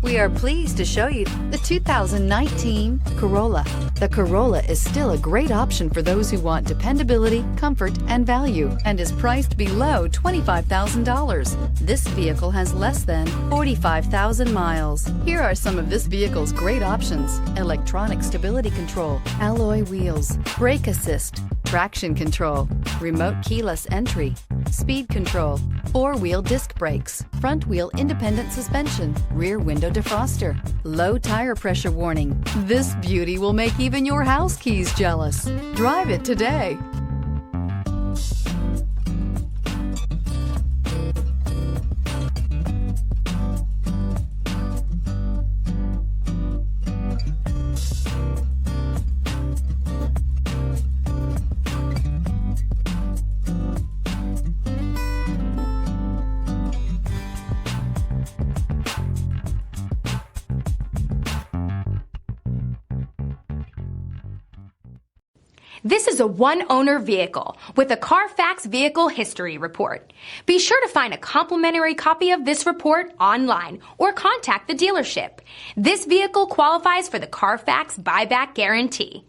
We are pleased to show you the 2019 Corolla. The Corolla is still a great option for those who want dependability, comfort, and value, and is priced below $25,000. This vehicle has less than 45,000 miles. Here are some of this vehicle's great options: electronic stability control, alloy wheels, brake assist, traction control, remote keyless entry, speed control, four-wheel disc brakes, front-wheel independent suspension, rear window defroster, low tire pressure warning. This beauty will make even your house keys jealous. Drive it today. This is a one-owner vehicle with a Carfax Vehicle History Report. Be sure to find a complimentary copy of this report online or contact the dealership. This vehicle qualifies for the Carfax Buyback Guarantee.